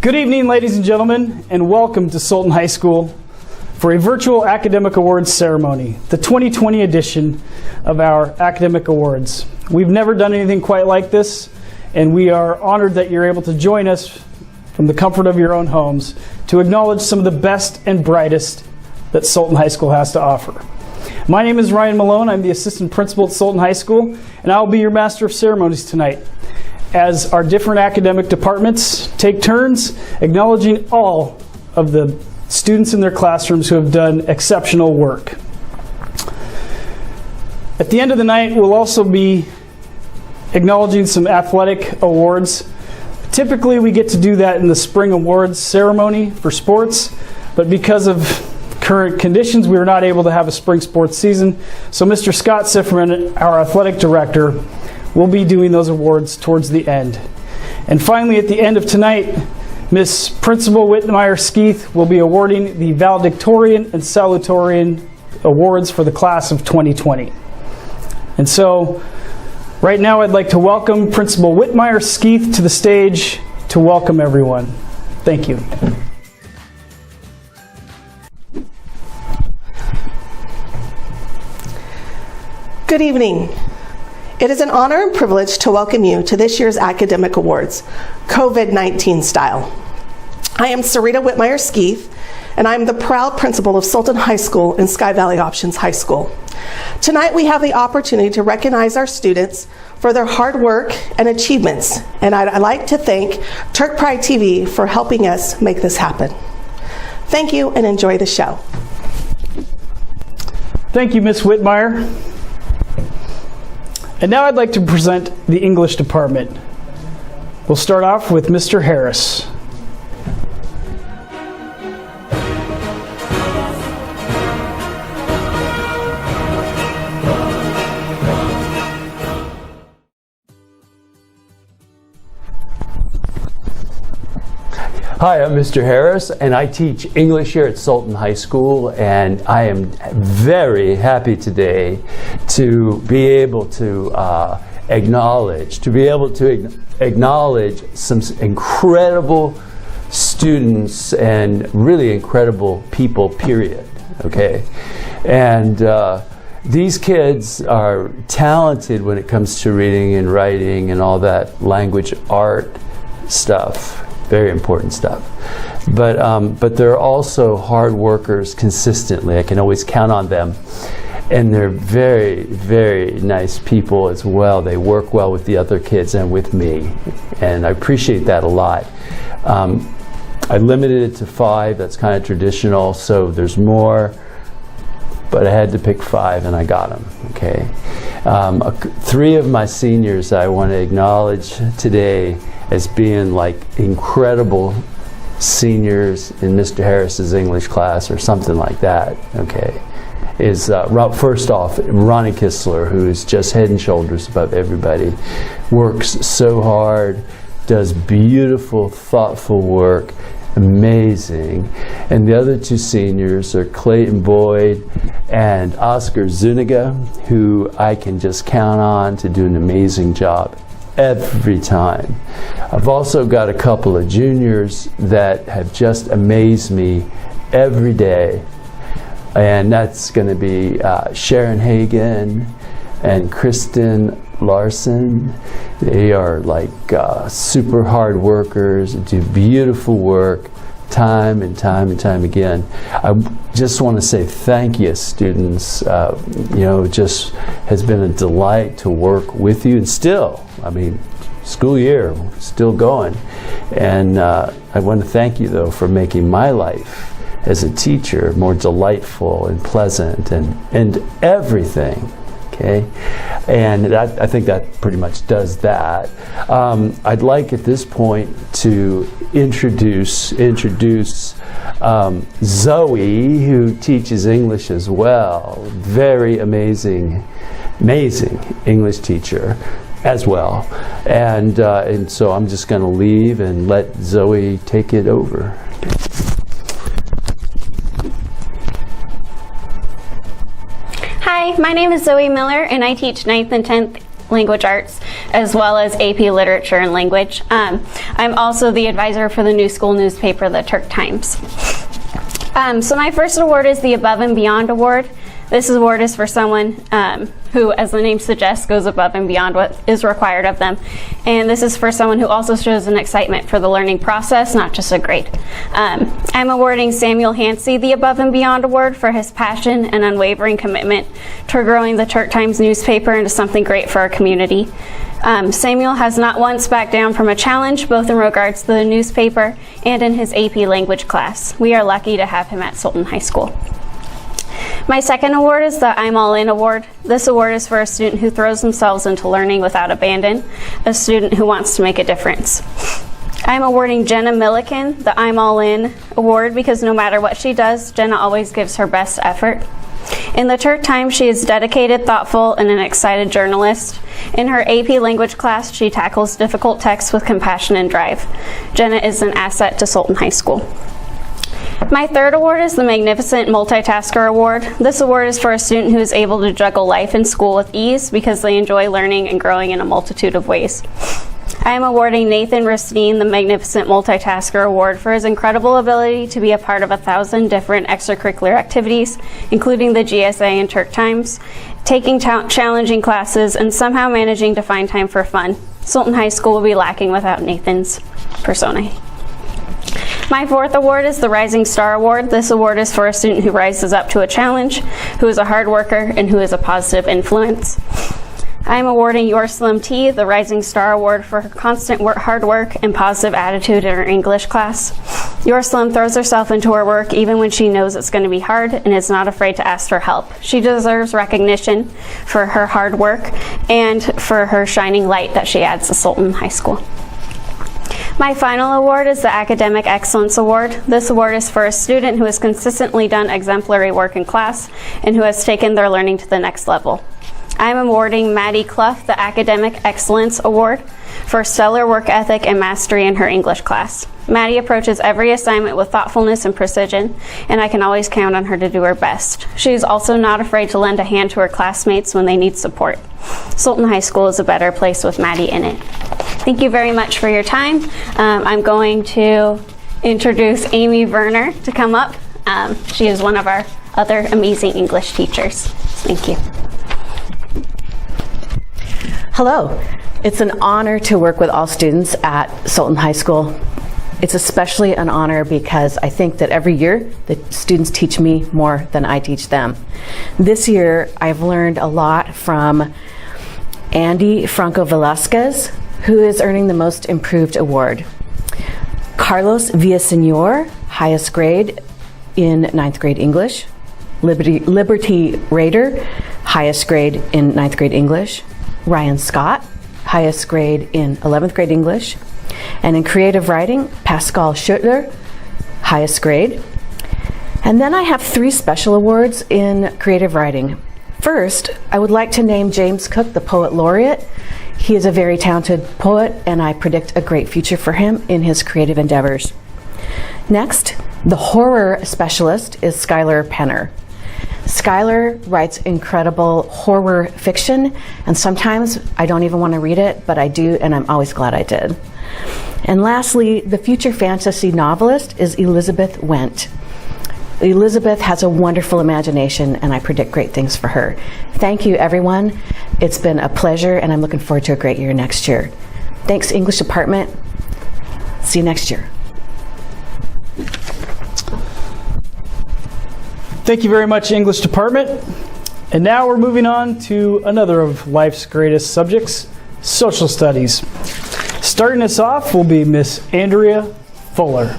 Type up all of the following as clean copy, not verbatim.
Good evening, ladies and gentlemen, and welcome to Sultan High School for a virtual academic awards ceremony, the 2020 edition of our academic awards. We've never done anything quite like this, and we are honored that you're able to join us from the comfort of your own homes to acknowledge some of the best and brightest that Sultan High School has to offer. My name is Ryan Malone. I'm the assistant principal at Sultan High School, and I'll be your master of ceremonies tonight, as our different academic departments take turns acknowledging all of the students in their classrooms who have done exceptional work. At the end of the night, we'll also be acknowledging some athletic awards. Typically, we get to do that in the spring awards ceremony for sports, but because of current conditions, we were not able to have a spring sports season. So Mr. Scott Sifferman, our athletic director, will be doing those awards towards the end. And finally, at the end of tonight, Miss Principal Whitmire Skeeth will be awarding the Valedictorian and Salutatorian awards for the class of 2020. And so, right now I'd like to welcome Principal Whitmire Skeeth to the stage to welcome everyone. Thank you. Good evening. It is an honor and privilege to welcome you to this year's Academic Awards, COVID-19 style. I am Sarita Whitmire Skeeth, and I'm the proud principal of Sultan High School and Sky Valley Options High School. Tonight we have the opportunity to recognize our students for their hard work and achievements, and I'd like to thank Turk Pride TV for helping us make this happen. Thank you and enjoy the show. Thank you, Ms. Whitmire. And now I'd like to present the English department. We'll start off with Mr. Harris. Hi, I'm Mr. Harris, and I teach English here at Sultan High School, and I am very happy today to be able to acknowledge some incredible students and really incredible people, period. okay? And these kids are talented when it comes to reading and writing and all that language art stuff, very important stuff. But they're also hard workers consistently. I can always count on them. And they're very, very nice people as well. They work well with the other kids and with me. And I appreciate that a lot. I limited it to 5. That's kind of traditional. So there's more. But I had to pick 5 and I got them, okay? 3 of my seniors I want to acknowledge today as being like incredible seniors in Mr. Harris's English class or something like that, okay? Is first off, Ronnie Kistler, who is just head and shoulders above everybody, works so hard, does beautiful, thoughtful work, amazing. And the other 2 seniors are Clayton Boyd and Oscar Zuniga, who I can just count on to do an amazing job every time. I've also got a couple of juniors that have just amazed me every day. And that's going to be Sharon Hagen and Kristen Larson. They are like super hard workers, do beautiful work time and time and time again. I just want to say thank you, students. It just has been a delight to work with you. And still, I mean, school year, still going. And I want to thank you, though, for making my life as a teacher more delightful and pleasant and everything. Okay, and I think that pretty much does that. I'd like at this point to introduce Zoe, who teaches English as well. Very amazing English teacher as well. And so I'm just going to leave and let Zoe take it over. Hi, my name is Zoe Miller, and I teach 9th and 10th language arts, as well as AP Literature and Language. I'm also the advisor for the new school newspaper, the Turk Times. So my first award is the Above and Beyond Award. This award is for someone who, as the name suggests, goes above and beyond what is required of them. And this is for someone who also shows an excitement for the learning process, not just a grade. I'm awarding Samuel Hansey the Above and Beyond Award for his passion and unwavering commitment to growing the Turk Times newspaper into something great for our community. Samuel has not once backed down from a challenge, both in regards to the newspaper and in his AP language class. We are lucky to have him at Sultan High School. My second award is the I'm All In Award. This award is for a student who throws themselves into learning without abandon, a student who wants to make a difference. I'm awarding Jenna Milliken the I'm All In Award because no matter what she does, Jenna always gives her best effort. In the Turk Times, she is dedicated, thoughtful, and an excited journalist. In her AP language class, she tackles difficult texts with compassion and drive. Jenna is an asset to Sultan High School. My third award is the Magnificent Multitasker Award. This award is for a student who is able to juggle life and school with ease because they enjoy learning and growing in a multitude of ways. I am awarding Nathan Ristine the Magnificent Multitasker Award for his incredible ability to be a part of 1,000 different extracurricular activities, including the GSA and Turk Times, taking challenging classes, and somehow managing to find time for fun. Sultan High School will be lacking without Nathan's persona. My fourth award is the Rising Star Award. This award is for a student who rises up to a challenge, who is a hard worker, and who is a positive influence. I am awarding Yorslim T the Rising Star Award for her constant hard work and positive attitude in her English class. Yorslim throws herself into her work even when she knows it's going to be hard and is not afraid to ask for help. She deserves recognition for her hard work and for her shining light that she adds to Sultan High School. My final award is the Academic Excellence Award. This award is for a student who has consistently done exemplary work in class and who has taken their learning to the next level. I am awarding Maddie Clough the Academic Excellence Award for stellar work ethic and mastery in her English class. Maddie approaches every assignment with thoughtfulness and precision, and I can always count on her to do her best. She is also not afraid to lend a hand to her classmates when they need support. Sultan High School is a better place with Maddie in it. Thank you very much for your time. I'm going to introduce Amy Werner to come up She is one of our other amazing English teachers. Thank you. Hello. It's an honor to work with all students at Sultan High School. It's especially an honor because I think that every year the students teach me more than I teach them. This year I've learned a lot from Andy Franco Velasquez, who is earning the Most Improved Award. Carlos Villaseñor, highest grade in 9th grade English. Liberty Raider, highest grade in 9th grade English. Ryan Scott, highest grade in 11th grade English. And in creative writing, Pascal Schuttler, highest grade. And then I have 3 special awards in creative writing. First, I would like to name James Cook the Poet Laureate. He is a very talented poet, and I predict a great future for him in his creative endeavors. Next, the horror specialist is Skylar Penner. Skylar writes incredible horror fiction, and sometimes I don't even want to read it, but I do, and I'm always glad I did. And lastly, the future fantasy novelist is Elizabeth Wendt. Elizabeth has a wonderful imagination, and I predict great things for her. Thank you, everyone. It's been a pleasure, and I'm looking forward to a great year next year. Thanks, English Department. See you next year. Thank you very much, English Department. And now we're moving on to another of life's greatest subjects, social studies. Starting us off will be Miss Andrea Fuller.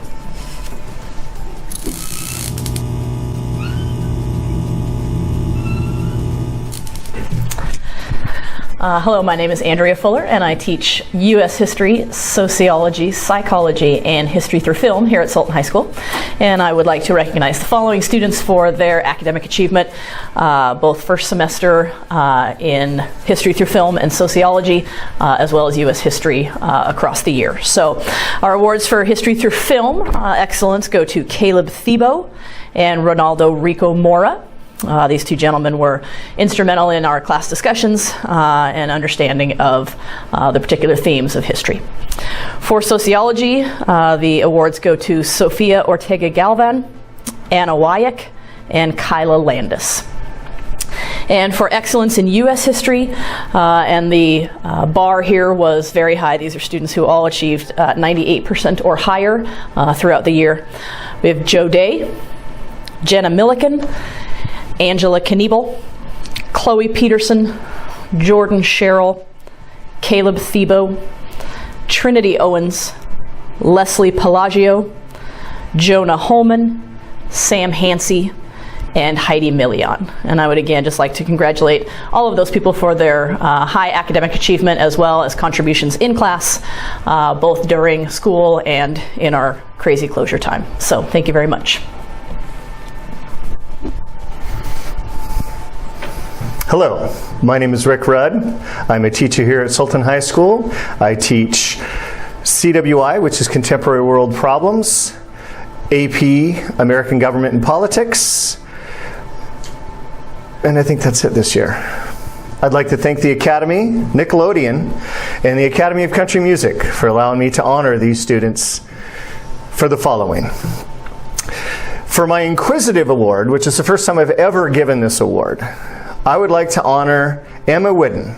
Hello, my name is Andrea Fuller, and I teach U.S. History, Sociology, Psychology, and History through Film here at Sultan High School. And I would like to recognize the following students for their academic achievement, both first semester in History through Film and Sociology, as well as U.S. History across the year. So our awards for History through Film excellence go to Caleb Thiebaud and Ronaldo Rico Mora. These 2 gentlemen were instrumental in our class discussions and understanding of the particular themes of history. For sociology, the awards go to Sophia Ortega Galvan, Anna Wyack, and Kyla Landis. And for excellence in U.S. history, and the bar here was very high. These are students who all achieved 98% or higher throughout the year. We have Joe Day, Jenna Milliken, Angela Kniebel, Chloe Peterson, Jordan Sherrill, Caleb Thiebaud, Trinity Owens, Leslie Pelagio, Jonah Holman, Sam Hansey, and Heidi Million. And I would again just like to congratulate all of those people for their high academic achievement as well as contributions in class, both during school and in our crazy closure time. So thank you very much. Hello, my name is Rick Rudd. I'm a teacher here at Sultan High School. I teach CWI, which is Contemporary World Problems, AP, American Government and Politics, and I think that's it this year. I'd like to thank the Academy, Nickelodeon, and the Academy of Country Music for allowing me to honor these students for the following. For my Inquisitive Award, which is the first time I've ever given this award, I would like to honor Emma Whidden.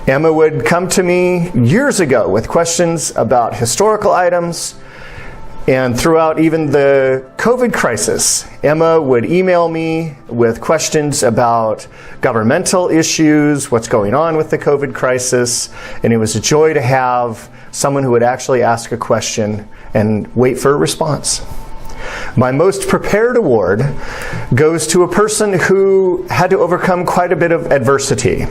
Emma would come to me years ago with questions about historical items, and throughout even the COVID crisis, Emma would email me with questions about governmental issues, what's going on with the COVID crisis, and it was a joy to have someone who would actually ask a question and wait for a response. My most prepared award goes to a person who had to overcome quite a bit of adversity.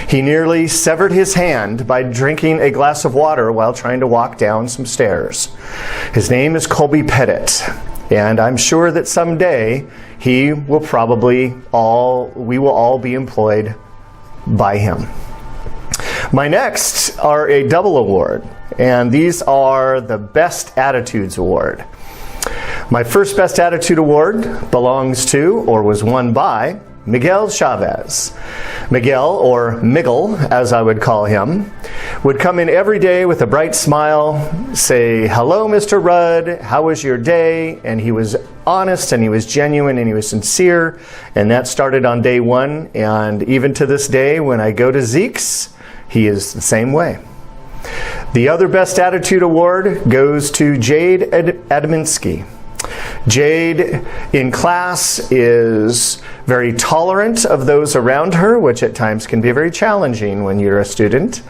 He nearly severed his hand by drinking a glass of water while trying to walk down some stairs. His name is Colby Pettit, and I'm sure that someday we will all be employed by him. My next are a double award, and these are the Best Attitudes Award. My first Best Attitude Award belongs to, or was won by, Miguel Chavez. Miguel, or Miggle as I would call him, would come in every day with a bright smile, say, "Hello, Mr. Rudd, how was your day?" And he was honest and he was genuine and he was sincere, and that started on day one, and even to this day when I go to Zeke's, he is the same way. The other Best Attitude Award goes to Jade Adaminsky. Jade in class is very tolerant of those around her, which at times can be very challenging when you're a student.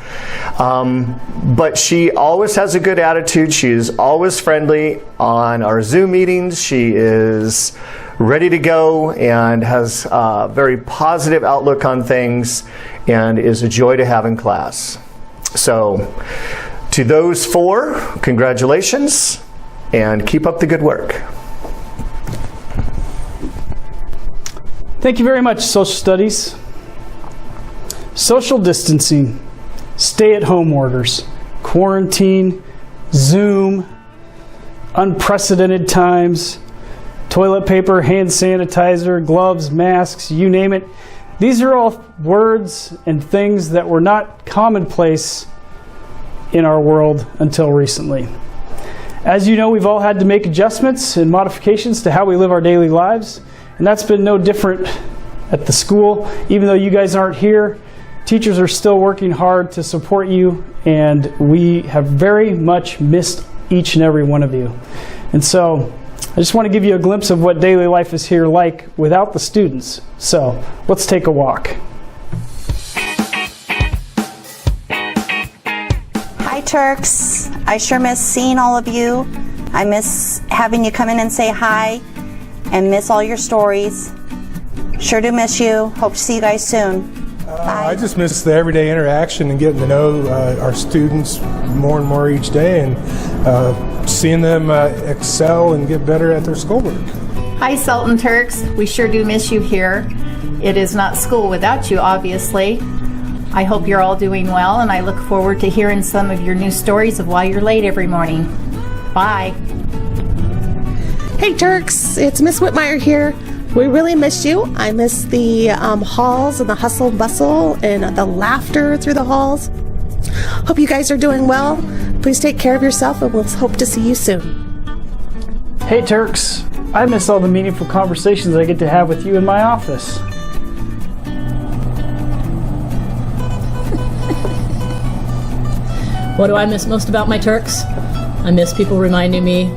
But she always has a good attitude. She is always friendly on our Zoom meetings. She is ready to go and has a very positive outlook on things and is a joy to have in class. So to those four, congratulations and keep up the good work. Thank you very much, Social Studies. Social distancing, stay-at-home orders, quarantine, Zoom, unprecedented times, toilet paper, hand sanitizer, gloves, masks, you name it. These are all words and things that were not commonplace in our world until recently. As you know, we've all had to make adjustments and modifications to how we live our daily lives. And that's been no different at the school. Even though you guys aren't here, teachers are still working hard to support you, and we have very much missed each and every one of you. And so I just want to give you a glimpse of what daily life is here like without the students. So let's take a walk. Hi, Turks. I sure miss seeing all of you. I miss having you come in and say hi, and miss all your stories. Sure do miss you. Hope to see you guys soon. Bye. I just miss the everyday interaction and getting to know our students more and more each day, and seeing them excel and get better at their schoolwork. Hi, Sultan Turks. We sure do miss you here. It is not school without you, obviously. I hope you're all doing well, and I look forward to hearing some of your new stories of why you're late every morning. Bye. Hey Turks, it's Miss Whitmire here. We really missed you. I miss the halls and the hustle and bustle and the laughter through the halls. Hope you guys are doing well. Please take care of yourself, and we'll hope to see you soon. Hey Turks, I miss all the meaningful conversations I get to have with you in my office. What do I miss most about my Turks? I miss people reminding me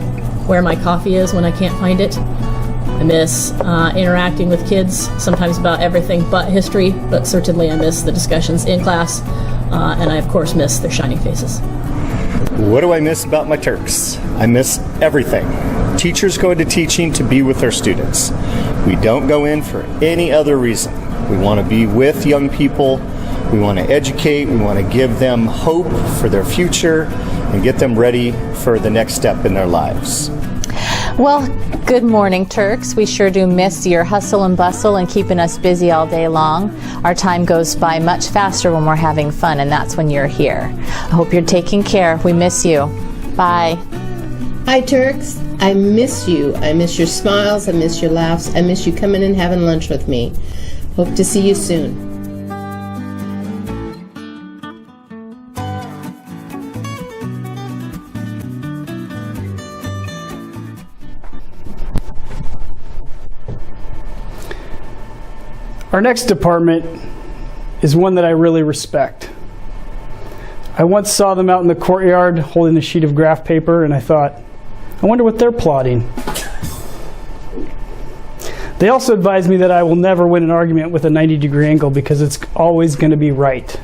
where my coffee is when I can't find it. I miss interacting with kids, sometimes about everything but history, but certainly I miss the discussions in class, and I of course miss their shining faces. What do I miss about my Turks? I miss everything. Teachers go into teaching to be with their students. We don't go in for any other reason. We want to be with young people. We want to educate. We want to give them hope for their future and get them ready for the next step in their lives. Well, good morning, Turks. We sure do miss your hustle and bustle and keeping us busy all day long. Our time goes by much faster when we're having fun, and that's when you're here. I hope you're taking care. We miss you. Bye. Hi, Turks. I miss you. I miss your smiles. I miss your laughs. I miss you coming and having lunch with me. Hope to see you soon. Our next department is one that I really respect. I once saw them out in the courtyard holding a sheet of graph paper, and I thought, I wonder what they're plotting. They also advised me that I will never win an argument with a 90-degree angle because it's always going to be right.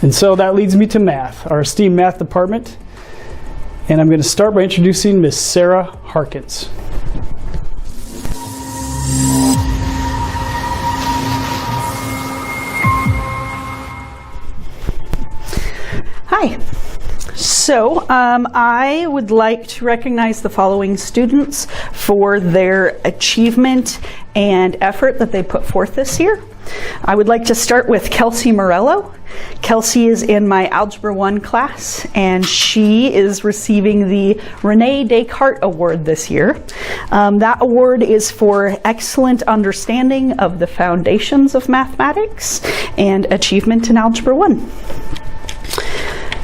And so that leads me to math, our esteemed math department. And I'm going to start by introducing Miss Sarah Harkins. Hi. So I would like to recognize the following students for their achievement and effort that they put forth this year. I would like to start with Kelsey Morello. Kelsey is in my Algebra 1 class, and she is receiving the Rene Descartes Award this year. That award is for excellent understanding of the foundations of mathematics and achievement in Algebra 1.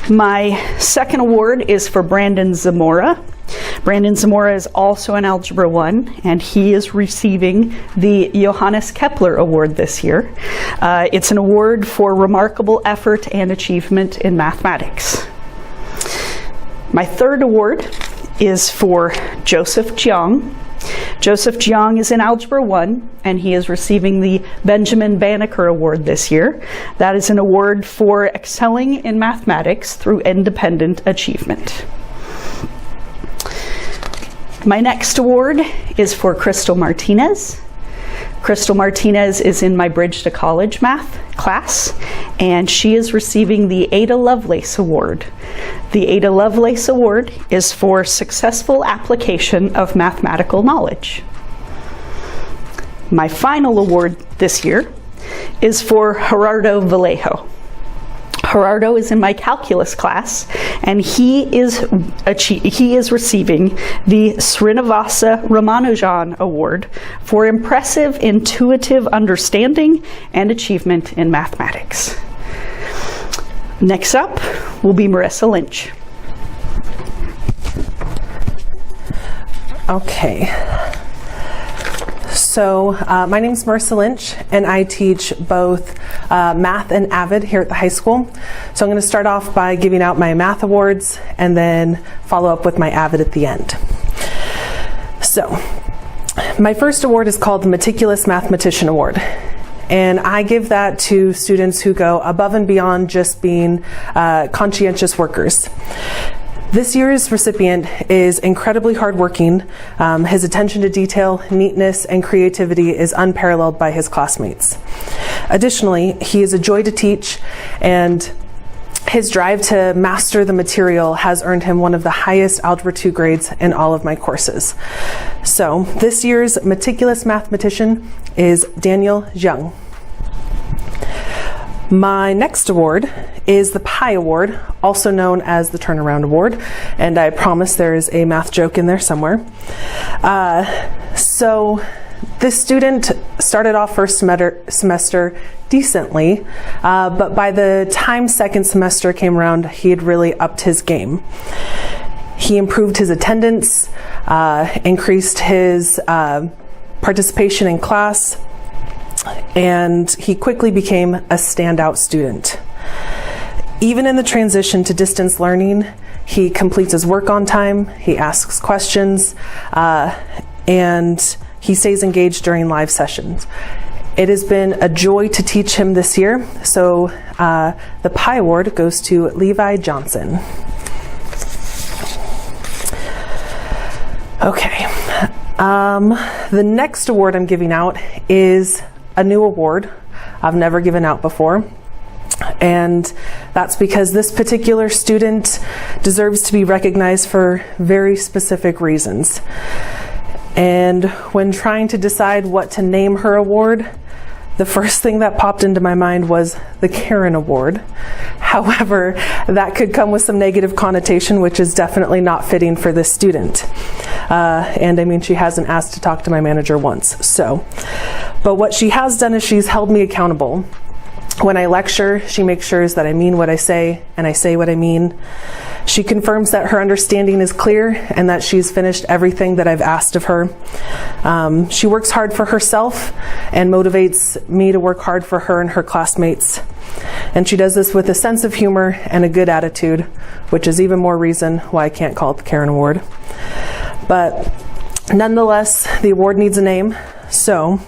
My second award is for Brandon Zamora. Brandon Zamora is also in Algebra 1, and he is receiving the Johannes Kepler Award this year. It's an award for remarkable effort and achievement in mathematics. My third award is for Joseph Jiang. Joseph Jiang is in Algebra 1, and he is receiving the Benjamin Banneker Award this year. That is an award for excelling in mathematics through independent achievement. My next award is for Crystal Martinez. Crystal Martinez is in my Bridge to College math class, and she is receiving the Ada Lovelace Award. The Ada Lovelace Award is for successful application of mathematical knowledge. My final award this year is for Gerardo Vallejo. Gerardo is in my calculus class, and he is receiving the Srinivasa Ramanujan Award for impressive intuitive understanding and achievement in mathematics. Next up will be Marissa Lynch. Okay. So my name is Marissa Lynch, and I teach both math and AVID here at the high school. So I'm going to start off by giving out my math awards and then follow up with my AVID at the end. So my first award is called the Meticulous Mathematician Award. And I give that to students who go above and beyond just being conscientious workers. This year's recipient is incredibly hardworking. His attention to detail, neatness, and creativity is unparalleled by his classmates. Additionally, he is a joy to teach, and his drive to master the material has earned him one of the highest Algebra 2 grades in all of my courses. So this year's Meticulous Mathematician is Daniel Zhang. My next award is the Pi Award, also known as the Turnaround Award, and I promise there is a math joke in there somewhere. So this student started off first semester decently, but by the time second semester came around, he had really upped his game. He improved his attendance, increased his participation in class, and he quickly became a standout student. Even in the transition to distance learning, he completes his work on time, he asks questions, and he stays engaged during live sessions. It has been a joy to teach him this year, so the Pi Award goes to Levi Johnson. Okay, the next award I'm giving out is a new award I've never given out before. And that's because this particular student deserves to be recognized for very specific reasons. And when trying to decide what to name her award, the first thing that popped into my mind was the Karen Award. However, that could come with some negative connotation, which is definitely not fitting for this student. And I mean, she hasn't asked to talk to my manager once. But what she has done is she's held me accountable. When I lecture, she makes sure that I mean what I say, and I say what I mean. She confirms that her understanding is clear and that she's finished everything that I've asked of her. She works hard for herself and motivates me to work hard for her and her classmates. And she does this with a sense of humor and a good attitude, which is even more reason why I can't call it the Karen Award. But nonetheless, the award needs a name. So,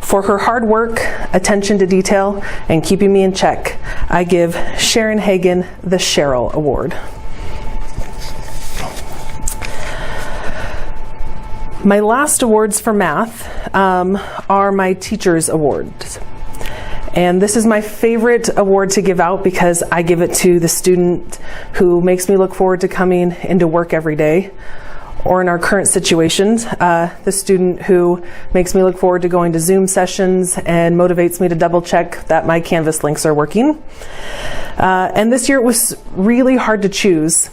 for her hard work, attention to detail, and keeping me in check, I give Sharon Hagan the Cheryl Award. My last awards for math are my Teacher's Awards. And this is my favorite award to give out because I give it to the student who makes me look forward to coming into work every day. Or in our current situations, the student who makes me look forward to going to Zoom sessions and motivates me to double check that my Canvas links are working. And this year it was really hard to choose.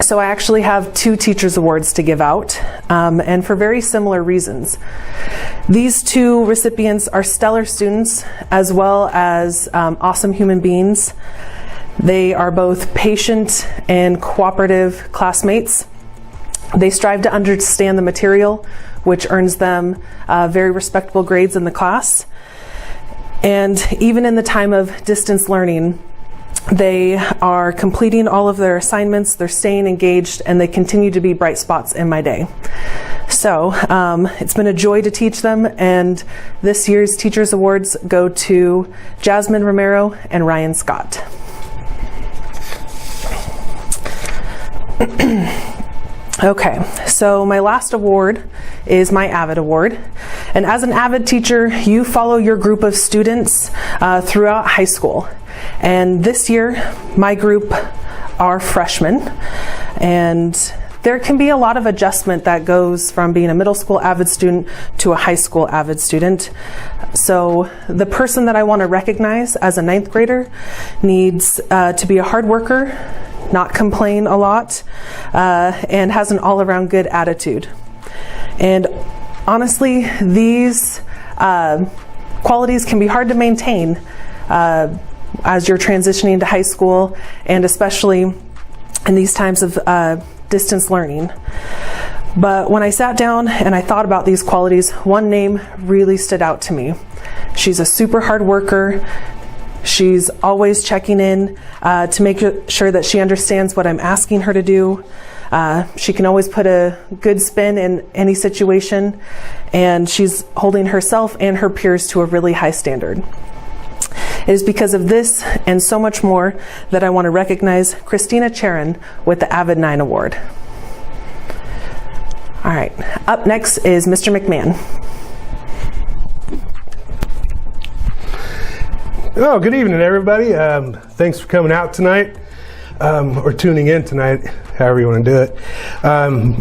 So I actually have 2 Teachers Awards to give out, and for very similar reasons. These 2 recipients are stellar students as well as awesome human beings. They are both patient and cooperative classmates. They strive to understand the material, which earns them very respectable grades in the class. And even in the time of distance learning, they are completing all of their assignments, they're staying engaged, and they continue to be bright spots in my day. So it's been a joy to teach them, and this year's Teachers Awards go to Jasmine Romero and Ryan Scott. Okay, so my last award is my AVID Award. And as an AVID teacher, you follow your group of students throughout high school. And this year, my group are freshmen. And there can be a lot of adjustment that goes from being a middle school AVID student to a high school AVID student. So the person that I want to recognize as a 9th grader needs to be a hard worker, not complain a lot, and has an all-around good attitude. And honestly, these qualities can be hard to maintain as you're transitioning to high school, and especially in these times of distance learning. But when I sat down and I thought about these qualities, one name really stood out to me. She's a super hard worker. She's always checking in to make sure that she understands what I'm asking her to do. She can always put a good spin in any situation, and she's holding herself and her peers to a really high standard. It is because of this and so much more that I want to recognize Christina Charon with the AVID 9 Award. All right, up next is Mr. McMahon. Oh, good evening, everybody. Thanks for coming out tonight, or tuning in tonight, however you want to do it.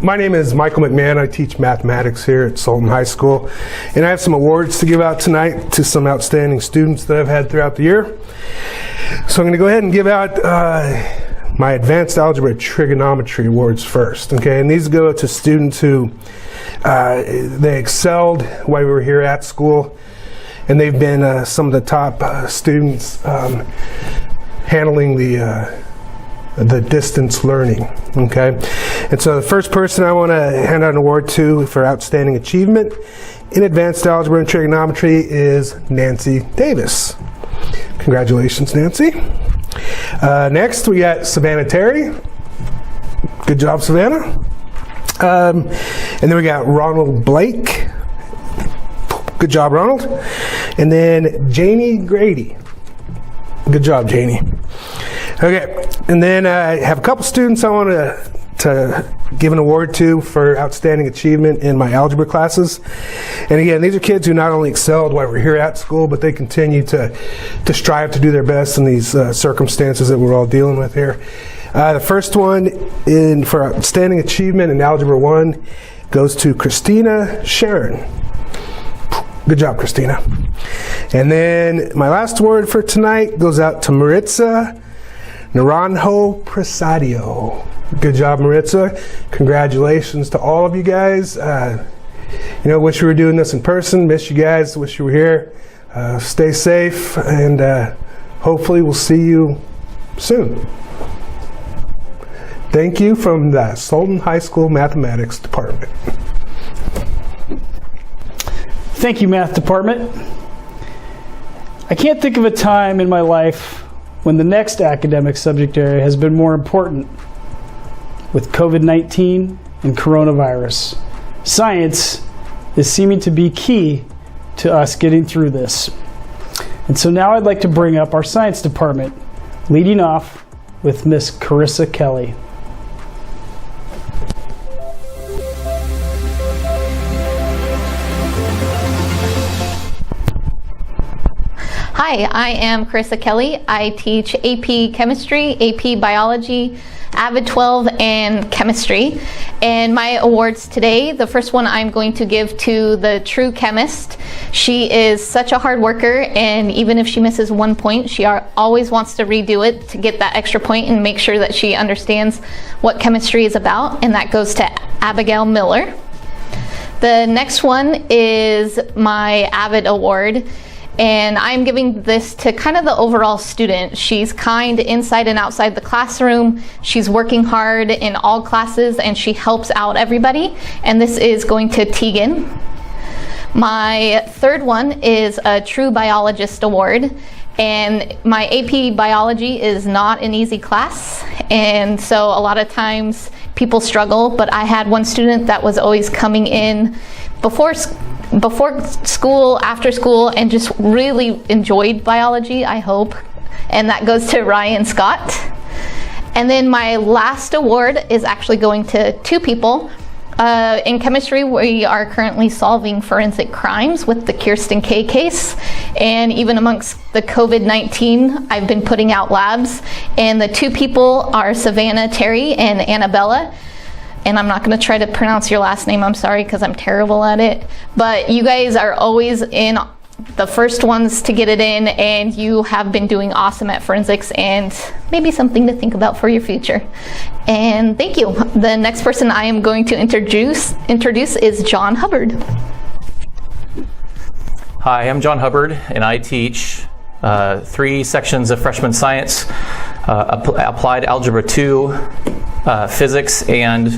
My name is Michael McMahon. I teach mathematics here at Sultan High School, and I have some awards to give out tonight to some outstanding students that I've had throughout the year. So I'm going to go ahead and give out my Advanced Algebra Trigonometry Awards first, okay? And these go to students who they excelled while we were here at school, and they've been some of the top students handling the distance learning, okay? And so the first person I want to hand out an award to for outstanding achievement in advanced algebra and trigonometry is Nancy Davis. Congratulations, Nancy. Next, we got Savannah Terry. Good job, Savannah. And then we got Ronald Blake. Good job, Ronald. And then Janie Grady. Good job, Janie. Okay, and then I have a couple students I want to give an award to for outstanding achievement in my algebra classes. And again, these are kids who not only excelled while we're here at school, but they continue to strive to do their best in these circumstances that we're all dealing with here. The first one for outstanding achievement in Algebra 1 goes to Christina Sharon. Good job, Christina. And then my last award for tonight goes out to Maritza Naranjo Presadio. Good job, Maritza. Congratulations to all of you guys. Wish we were doing this in person. Miss you guys. Wish you were here. Stay safe, and hopefully we'll see you soon. Thank you from the Sultan High School Mathematics Department. Thank you, Math Department. I can't think of a time in my life when the next academic subject area has been more important. With COVID-19 and coronavirus, science is seeming to be key to us getting through this. And so now I'd like to bring up our science department, leading off with Miss Carissa Kelly. Hi, I am Carissa Kelly. I teach AP Chemistry, AP Biology, AVID 12, and Chemistry. And my awards today, the first one I'm going to give to the true chemist. She is such a hard worker, and even if she misses 1 point, she always wants to redo it to get that extra point and make sure that she understands what chemistry is about, and that goes to Abigail Miller. The next one is my AVID award. And I'm giving this to kind of the overall student. She's kind inside and outside the classroom. She's working hard in all classes and she helps out everybody. And this is going to Tegan. My third one is a True Biologist Award. And my AP Biology is not an easy class. And so a lot of times people struggle, but I had one student that was always coming in before school, after school, and just really enjoyed biology, I hope. And that goes to Ryan Scott. And then my last award is actually going to two people. In chemistry, we are currently solving forensic crimes with the Kirsten K case. And even amongst the COVID-19, I've been putting out labs. And the two people are Savannah Terry and Annabella. And I'm not going to try to pronounce your last name, I'm sorry, because I'm terrible at it. But you guys are always in the first ones to get it in, and you have been doing awesome at forensics, and maybe something to think about for your future. And thank you. The next person I am going to introduce is John Hubbard. Hi, I'm John Hubbard, and I teach 3 sections of freshman science, applied algebra 2, physics, and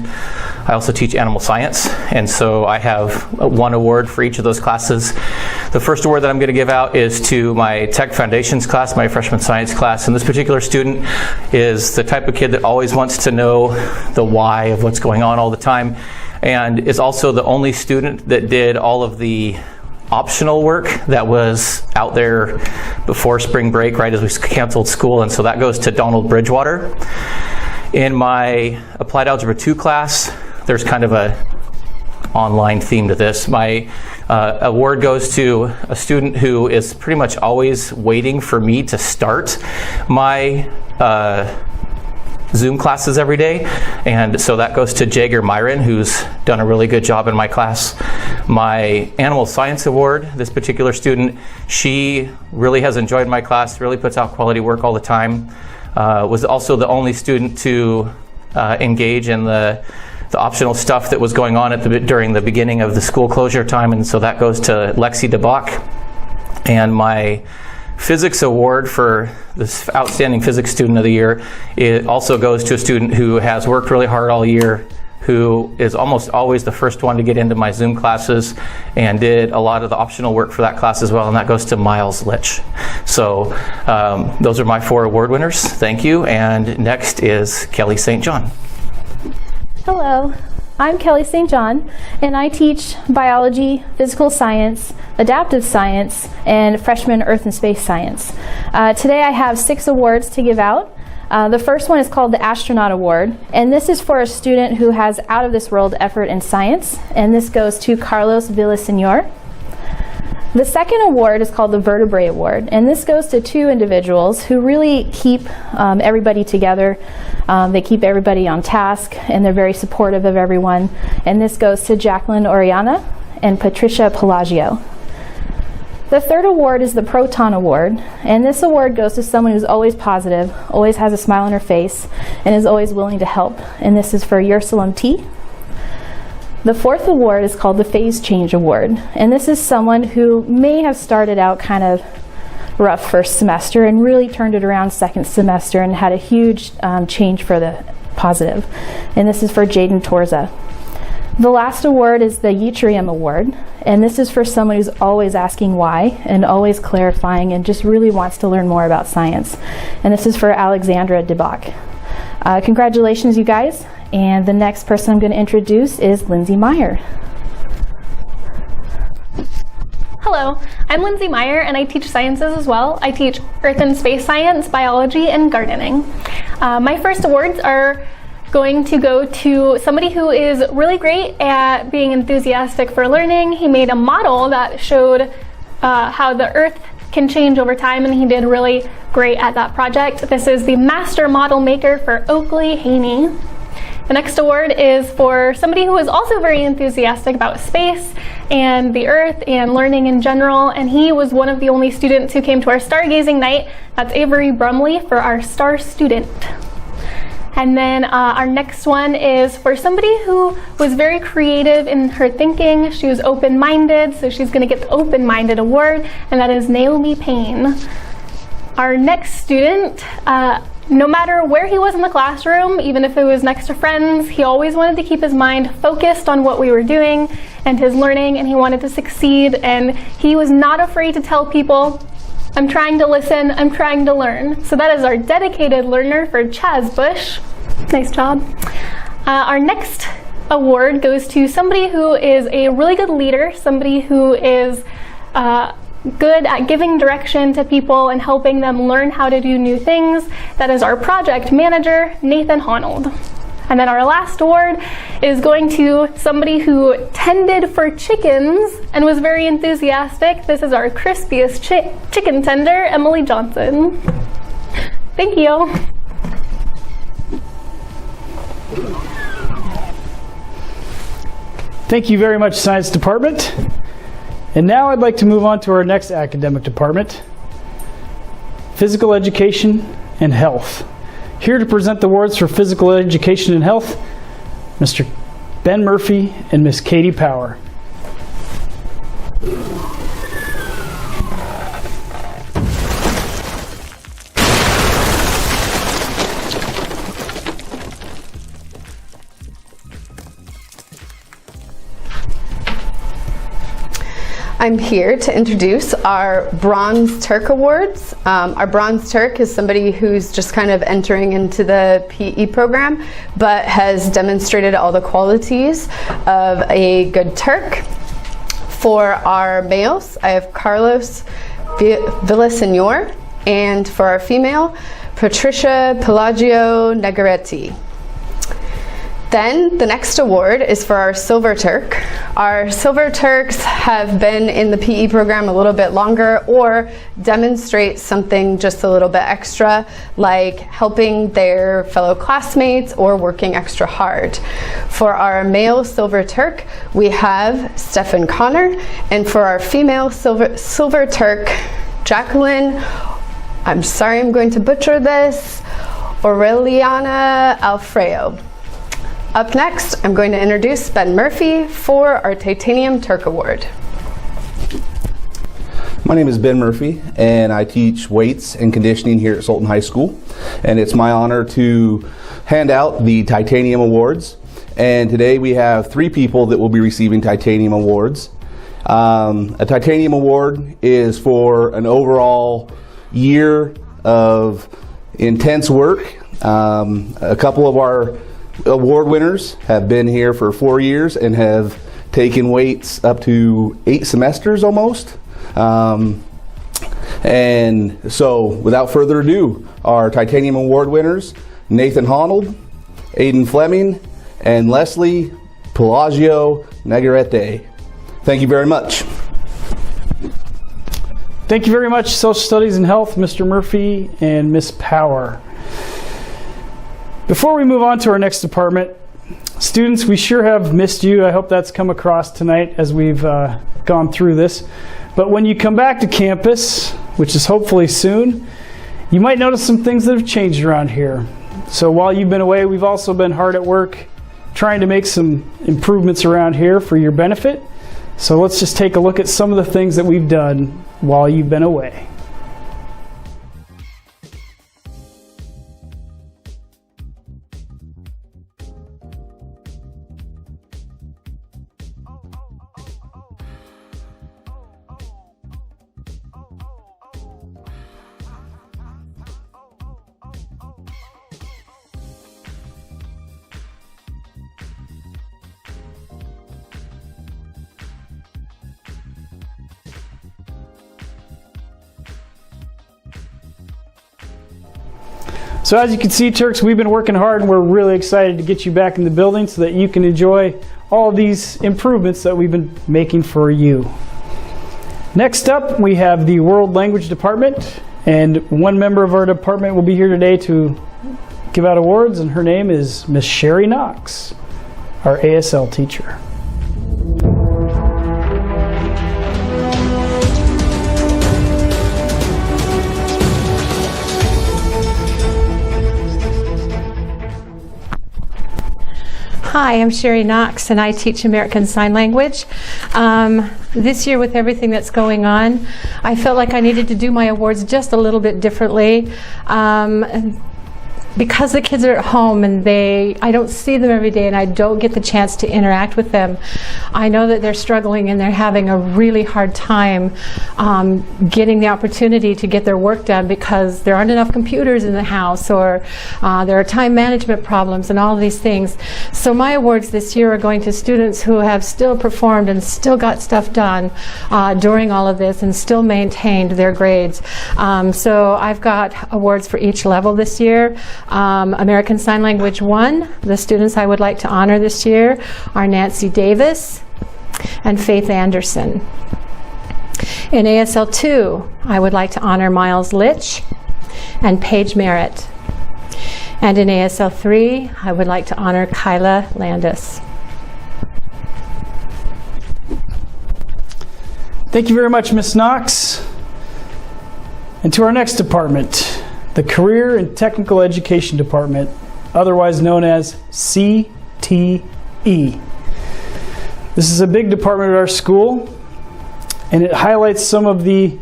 I also teach animal science. And so I have one award for each of those classes. The first award that I'm going to give out is to my Tech Foundations class, my freshman science class. And this particular student is the type of kid that always wants to know the why of what's going on all the time, and is also the only student that did all of the optional work that was out there before spring break, right as we canceled school. And so that goes to Donald Bridgewater. In my Applied Algebra 2 class, there's kind of a online theme to this. My award goes to a student who is pretty much always waiting for me to start my Zoom classes every day. And so that goes to Jager Myron, who's done a really good job in my class. My Animal Science Award, this particular student, she really has enjoyed my class, really puts out quality work all the time. Was also the only student to engage in the optional stuff that was going on during the beginning of the school closure time, and so that goes to Lexi DeBach. And my Physics Award for this Outstanding Physics Student of the Year, it also goes to a student who has worked really hard all year, who is almost always the first one to get into my Zoom classes and did a lot of the optional work for that class as well, and that goes to Miles Litch. So those are my 4 award winners. Thank you. And next is Kelly St. John. Hello, I'm Kelly St. John, and I teach biology, physical science, adaptive science, and freshman earth and space science. Today I have 6 awards to give out. The first one is called the Astronaut Award, and this is for a student who has out of this world effort in science, and this goes to Carlos Villaseñor. The second award is called the Vertebrae Award, and this goes to 2 individuals who really keep everybody together. They keep everybody on task, and they're very supportive of everyone. And this goes to Jacqueline Oriana and Patricia Pelagio. The third award is the Proton Award, and this award goes to someone who's always positive, always has a smile on her face, and is always willing to help. And this is for Ursulum T. The fourth award is called the Phase Change Award, and this is someone who may have started out kind of rough first semester and really turned it around second semester and had a huge change for the positive. And this is for Jaden Torza. The last award is the Yttrium Award, and this is for someone who's always asking why and always clarifying and just really wants to learn more about science. And this is for Alexandra DeBach. Congratulations, you guys. And the next person I'm going to introduce is Lindsay Meyer. Hello, I'm Lindsay Meyer, and I teach sciences as well. I teach earth and space science, biology, and gardening. My first awards are going to go to somebody who is really great at being enthusiastic for learning. He made a model that showed how the earth can change over time, and he did really great at that project. This is the Master Model Maker for Oakley Haney. The next award is for somebody who is also very enthusiastic about space and the earth and learning in general, and he was one of the only students who came to our stargazing night. That's Avery Brumley for our star student. And then our next one is for somebody who was very creative in her thinking. She was open-minded, so she's going to get the Open-Minded Award, and that is Naomi Payne. Our next student, no matter where he was in the classroom, even if it was next to friends, he always wanted to keep his mind focused on what we were doing and his learning, and he wanted to succeed, and he was not afraid to tell people, I'm trying to listen, I'm trying to learn. So that is our dedicated learner for Chaz Bush. Nice job. Our next award goes to somebody who is a really good leader, somebody who is good at giving direction to people and helping them learn how to do new things. That is our project manager, Nathan Honold. And then our last award is going to somebody who tended for chickens and was very enthusiastic. This is our crispiest chicken tender, Emily Johnson. Thank you. Thank you very much, Science Department. And now I'd like to move on to our next academic department, Physical Education and Health. Here to present the awards for Physical Education and Health, Mr. Ben Murphy and Miss Katie Power. I'm here to introduce our Bronze Turk Awards. Our Bronze Turk is somebody who's just kind of entering into the PE program, but has demonstrated all the qualities of a good Turk. For our males, I have Carlos Villasenor, and for our female, Patricia Pelagio Negaretti. Then the next award is for our Silver Turk. Our Silver Turks have been in the PE program a little bit longer or demonstrate something just a little bit extra, like helping their fellow classmates or working extra hard. For our male Silver Turk, we have Stephen Connor, and for our female Silver Turk, Jacqueline, I'm sorry I'm going to butcher this, Aureliana Alfredo. Up next, I'm going to introduce Ben Murphy for our Titanium Turk Award. My name is Ben Murphy, and I teach weights and conditioning here at Sultan High School. And it's my honor to hand out the Titanium Awards. And today we have 3 people that will be receiving Titanium Awards. A Titanium Award is for an overall year of intense work. A couple of our award winners have been here for 4 years and have taken weights up to 8 semesters almost. And so without further ado, our Titanium Award winners, Nathan Honold, Aiden Fleming, and Leslie Pelagio Negaretti. Thank you very much. Thank you very much, Social Studies and Health, Mr. Murphy and Miss Power. Before we move on to our next department, students, we sure have missed you. I hope that's come across tonight as we've gone through this. But when you come back to campus, which is hopefully soon, you might notice some things that have changed around here. So while you've been away, we've also been hard at work trying to make some improvements around here for your benefit. So let's just take a look at some of the things that we've done while you've been away. So as you can see, Turks, we've been working hard and we're really excited to get you back in the building so that you can enjoy all of these improvements that we've been making for you. Next up, we have the World Language Department, and one member of our department will be here today to give out awards, and her name is Miss Sherry Knox, our ASL teacher. Hi, I'm Sherry Knox, and I teach American Sign Language. This year, with everything that's going on, I felt like I needed to do my awards just a little bit differently. Because the kids are at home and I don't see them every day and I don't get the chance to interact with them, I know that they're struggling and they're having a really hard time getting the opportunity to get their work done because there aren't enough computers in the house, or there are time management problems and all of these things. So my awards this year are going to students who have still performed and still got stuff done during all of this and still maintained their grades. So I've got awards for each level this year. American Sign Language 1, the students I would like to honor this year are Nancy Davis and Faith Anderson. In ASL 2, I would like to honor Miles Litch and Paige Merritt. And in ASL 3, I would like to honor Kyla Landis. Thank you very much, Ms. Knox. And to our next department, the Career and Technical Education Department, otherwise known as CTE. This is a big department at our school, and it highlights some of the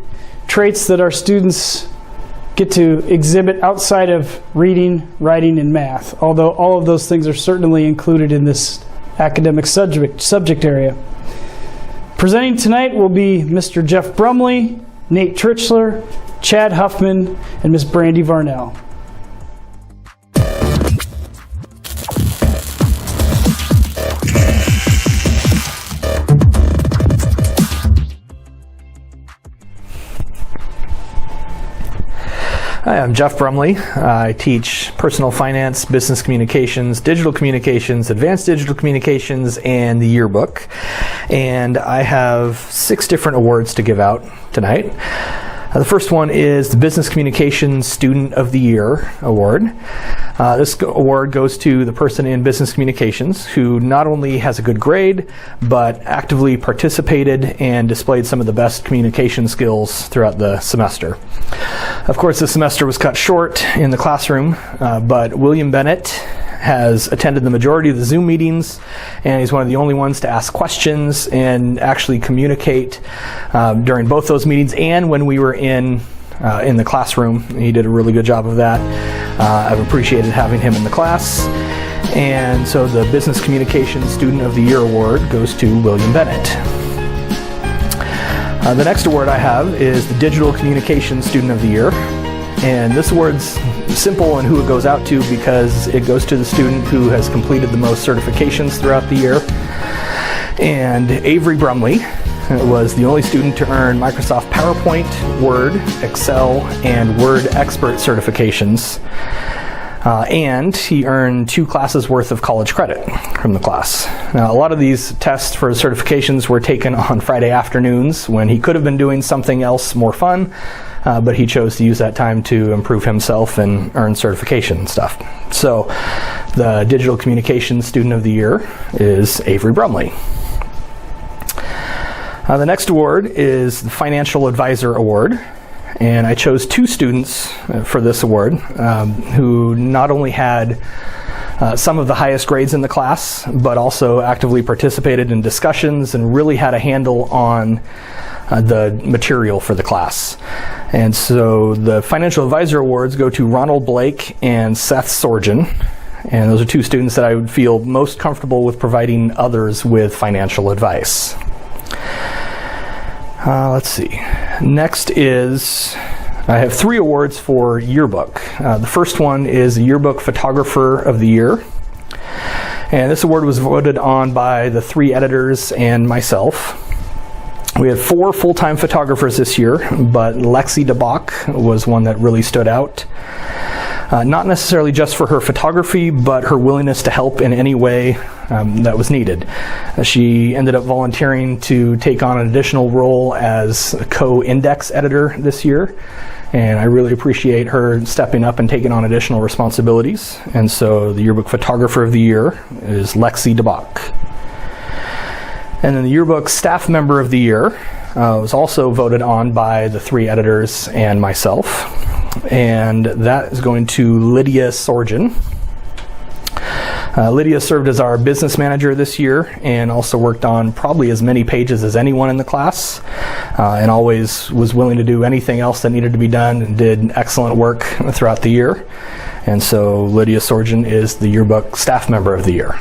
traits that our students get to exhibit outside of reading, writing, and math, although all of those things are certainly included in this academic subject area. Presenting tonight will be Mr. Jeff Brumley, Nate Trichler, Chad Huffman, and Miss Brandy Varnell. Hi, I'm Jeff Brumley. I teach personal finance, business communications, digital communications, advanced digital communications, and the yearbook. And I have 6 different awards to give out tonight. The first one is the Business Communications Student of the Year Award. This award goes to the person in business communications who not only has a good grade, but actively participated and displayed some of the best communication skills throughout the semester. Of course, the semester was cut short in the classroom, but William Bennett has attended the majority of the Zoom meetings, and he's one of the only ones to ask questions and actually communicate during both those meetings and when we were in the classroom. He did a really good job of that. I've appreciated having him in the class. And so the Business Communications Student of the Year Award goes to William Bennett. The next award I have is the Digital Communications Student of the Year. And this award's simple in who it goes out to because it goes to the student who has completed the most certifications throughout the year. And Avery Brumley was the only student to earn Microsoft PowerPoint, Word, Excel, and Word Expert certifications. And he earned 2 classes worth of college credit from the class. Now, a lot of these tests for certifications were taken on Friday afternoons when he could have been doing something else more fun, but he chose to use that time to improve himself and earn certification stuff. So the Digital Communications Student of the Year is Avery Brumley. The next award is the Financial Advisor Award. And I chose 2 students for this award who not only had some of the highest grades in the class, but also actively participated in discussions and really had a handle on the material for the class. And so the Financial Advisor Awards go to Ronald Blake and Seth Sorgen. And those are 2 students that I would feel most comfortable with providing others with financial advice. Let's see. Next is, I have 3 awards for yearbook. The first one is the Yearbook Photographer of the Year. And this award was voted on by the 3 editors and myself. We had 4 full-time photographers this year, but Lexi DeBach was one that really stood out. Not necessarily just for her photography, but her willingness to help in any way that was needed. She ended up volunteering to take on an additional role as a co-index editor this year, and I really appreciate her stepping up and taking on additional responsibilities. And so the Yearbook Photographer of the Year is Lexi DeBach. And then the Yearbook Staff Member of the Year was also voted on by the 3 editors and myself. And that is going to Lydia Sorgen. Lydia served as our business manager this year and also worked on probably as many pages as anyone in the class, and always was willing to do anything else that needed to be done and did excellent work throughout the year. And so Lydia Sorgen is the yearbook staff member of the year.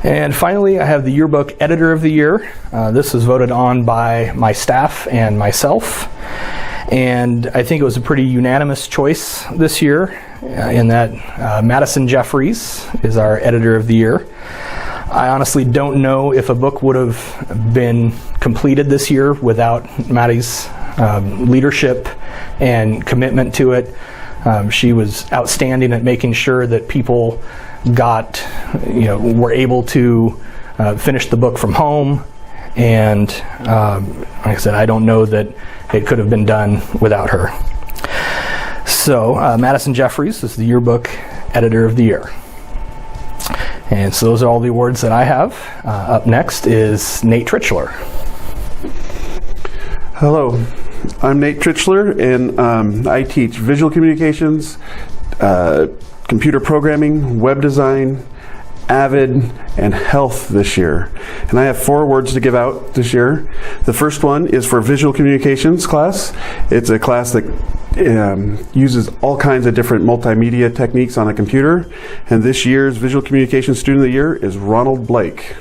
And finally, I have the yearbook editor of the year. This was voted on by my staff and myself. And I think it was a pretty unanimous choice this year in that Madison Jeffries is our editor of the year. I honestly don't know if a book would have been completed this year without Maddie's leadership and commitment to it. She was outstanding at making sure that people were able to finish the book from home. And like I said, I don't know that it could have been done without her. So Madison Jeffries is the yearbook editor of the year. And so those are all the awards that I have. Up next is Nate Tritchler. Hello, I'm Nate Tritchler, and I teach visual communications, computer programming, web design, Avid, and health this year. And I have 4 awards to give out this year. The first one is for visual communications class. It's a class that uses all kinds of different multimedia techniques on a computer. And this year's visual communications student of the year is Ronald Blake.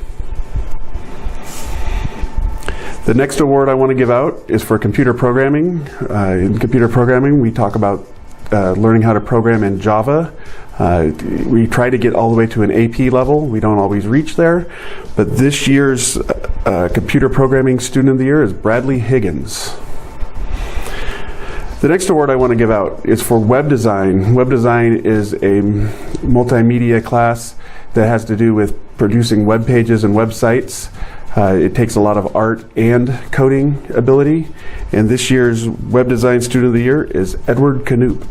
The next award I want to give out is for computer programming. In computer programming, we talk about learning how to program in Java. We try to get all the way to an AP level. We don't always reach there. But this year's computer programming student of the year is Bradley Higgins. The next award I want to give out is for web design. Web design is a multimedia class that has to do with producing web pages and websites. It takes a lot of art and coding ability. And this year's web design student of the year is Edward Canoop.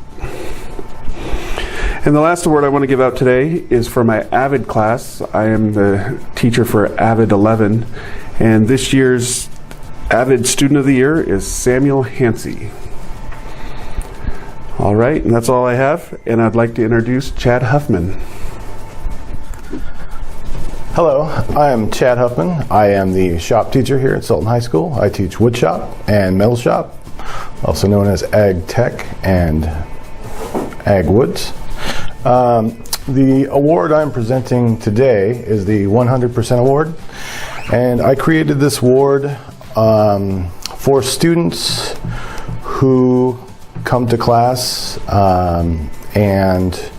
And the last award I want to give out today is for my Avid class. I am the teacher for Avid 11, and this year's Avid Student of the Year is Samuel Hansey. All right, and that's all I have, and I'd like to introduce Chad Huffman. Hello, I am Chad Huffman. I am the shop teacher here at Sultan High School. I teach wood shop and metal shop, also known as Ag Tech and Ag Woods. The award I'm presenting today is the 100% award, and I created this award for students who come to class and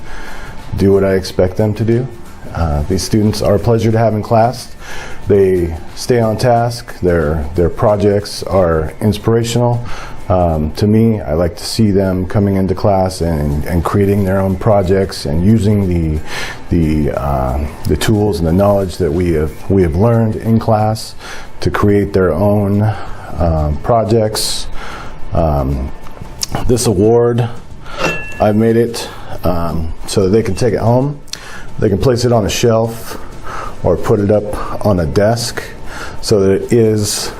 do what I expect them to do. These students are a pleasure to have in class. They stay on task. Their projects are inspirational. To me, I like to see them coming into class and creating their own projects and using the tools and the knowledge that we have learned in class to create their own projects. This award, I've made it so that they can take it home. They can place it on a shelf or put it up on a desk so that it is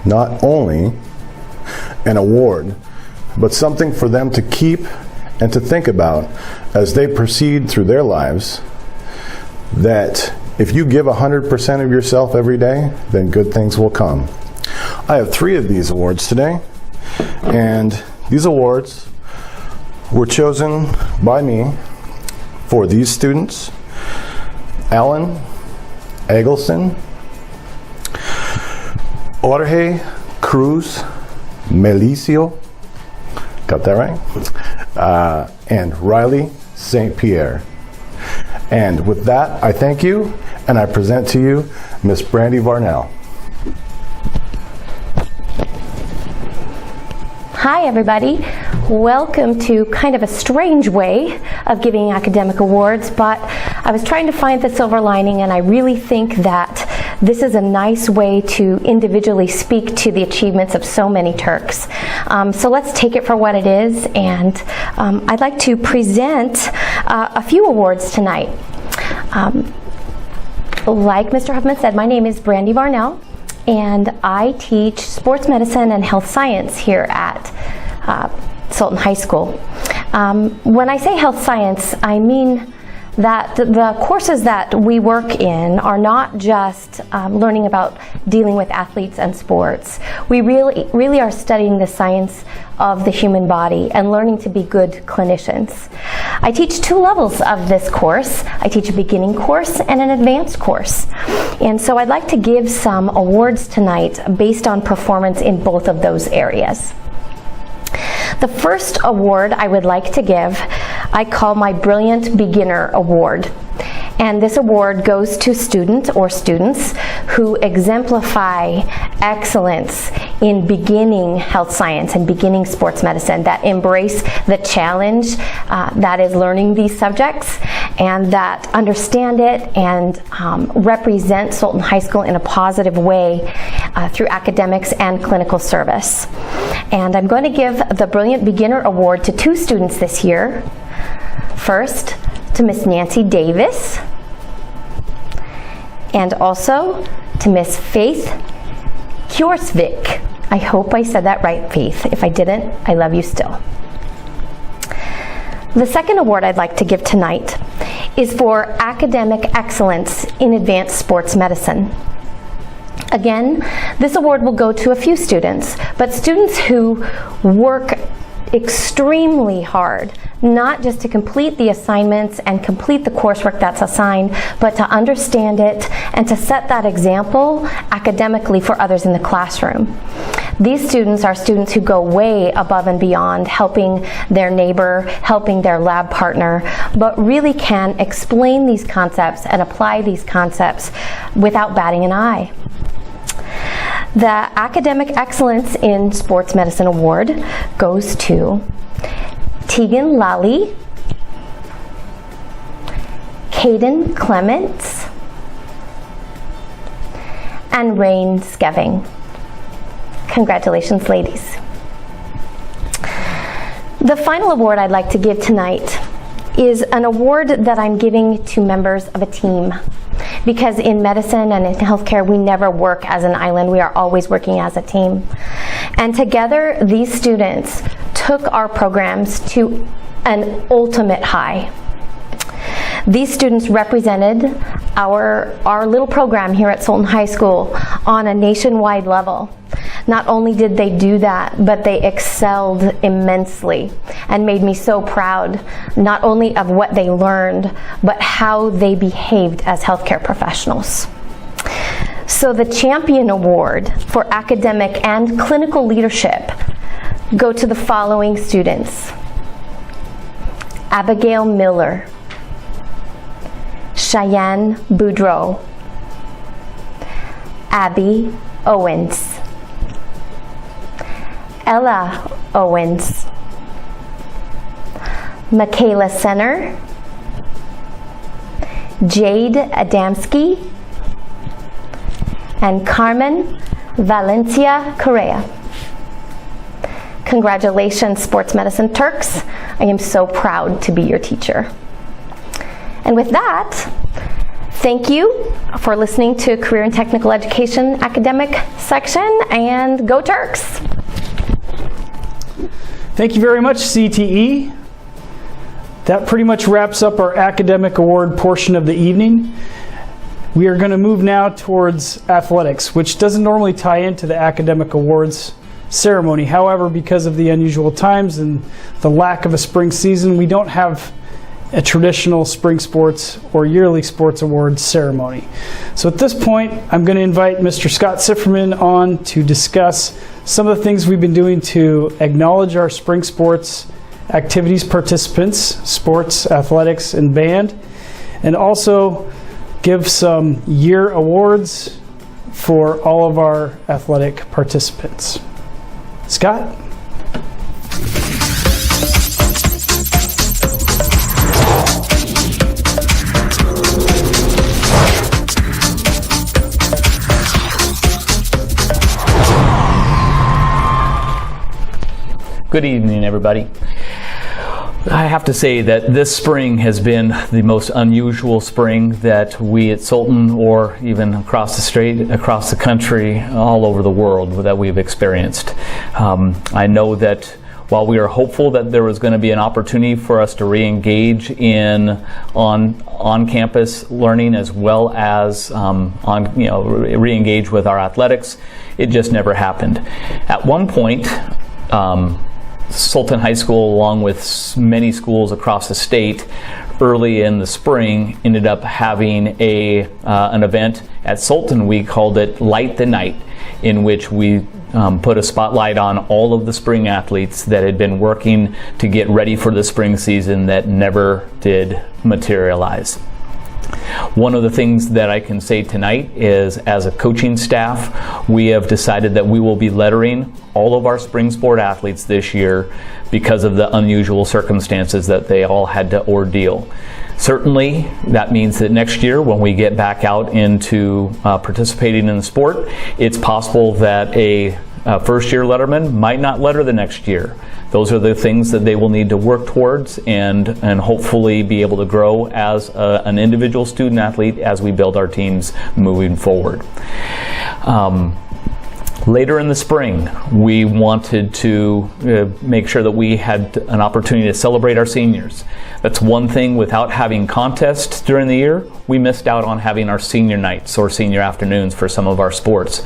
not only an award, but something for them to keep and to think about as they proceed through their lives, that if you give 100% of yourself every day, then good things will come. I have 3 of these awards today, and these awards were chosen by me for these students: Alan Eggleston, Jorge Cruz Melicio, got that right, and Riley St. Pierre. And with that, I thank you, and I present to you Miss Brandy Varnell. Hi everybody, welcome to kind of a strange way of giving academic awards, but I was trying to find the silver lining, and I really think that this is a nice way to individually speak to the achievements of so many Turks. So let's take it for what it is, and I'd like to present a few awards tonight. Like Mr. Huffman said, my name is Brandy Varnell, and I teach sports medicine and health science here at Sultan High School. When I say health science, I mean that the courses that we work in are not just learning about dealing with athletes and sports. We really are studying the science of the human body and learning to be good clinicians. I teach 2 levels of this course. I teach a beginning course and an advanced course. And so I'd like to give some awards tonight based on performance in both of those areas. The first award I would like to give, I call my Brilliant Beginner Award. And this award goes to students who exemplify excellence in beginning health science and beginning sports medicine, that embrace the challenge that is learning these subjects, and that understand it and represent Sultan High School in a positive way through academics and clinical service. And I'm going to give the Brilliant Beginner Award to 2 students this year. First, to Miss Nancy Davis, and also to Miss Faith Kjorsvik. I hope I said that right, Faith. If I didn't, I love you still. The second award I'd like to give tonight is for academic excellence in advanced sports medicine. Again, this award will go to a few students, but students who work extremely hard, not just to complete the assignments and complete the coursework that's assigned, but to understand it and to set that example academically for others in the classroom. These students are students who go way above and beyond helping their neighbor, helping their lab partner, but really can explain these concepts and apply these concepts without batting an eye. The Academic Excellence in Sports Medicine Award goes to Tegan Lally, Caden Clements, and Rain Skeving. Congratulations, ladies. The final award I'd like to give tonight is an award that I'm giving to members of a team. Because in medicine and in healthcare, we never work as an island. We are always working as a team. And together, these students took our programs to an ultimate high. These students represented our little program here at Sultan High School on a nationwide level. Not only did they do that, but they excelled immensely and made me so proud, not only of what they learned, but how they behaved as healthcare professionals. So the Champion Award for Academic and Clinical Leadership go to the following students: Abigail Miller, Cheyenne Boudreau, Abby Owens, Ella Owens, Michaela Senner, Jade Adamski, and Carmen Valencia Correa. Congratulations, Sports Medicine Turks. I am so proud to be your teacher. And with that, thank you for listening to Career and Technical Education Academic Section, and go Turks! Thank you very much, CTE. That pretty much wraps up our academic award portion of the evening. We are going to move now towards athletics, which doesn't normally tie into the academic awards ceremony. However, because of the unusual times and the lack of a spring season, we don't have a traditional spring sports or yearly sports awards ceremony. So at this point, I'm going to invite Mr. Scott Sifferman on to discuss some of the things we've been doing to acknowledge our spring sports activities participants, sports, athletics, and band, and also give some year awards for all of our athletic participants. Scott? Good evening, everybody. I have to say that this spring has been the most unusual spring that we at Sultan, or even across the state, across the country, all over the world, that we've experienced. I know that While we are hopeful that there was going to be an opportunity for us to re-engage in on-campus learning as well as re-engage with our athletics, it just never happened. At one point, Sultan High School, along with many schools across the state, early in the spring ended up having an event at Sultan. We called it Light the Night, in which we put a spotlight on all of the spring athletes that had been working to get ready for the spring season that never did materialize. One of the things that I can say tonight is, as a coaching staff, we have decided that we will be lettering all of our spring sport athletes this year because of the unusual circumstances that they all had to ordeal. Certainly, that means that next year, when we get back out into participating in the sport, it's possible that a first-year letterman might not letter the next year. Those are the things that they will need to work towards and hopefully be able to grow as an individual student athlete as we build our teams moving forward. Later in the spring, we wanted to make sure that we had an opportunity to celebrate our seniors. That's one thing. Without having contests during the year, we missed out on having our senior nights or senior afternoons for some of our sports.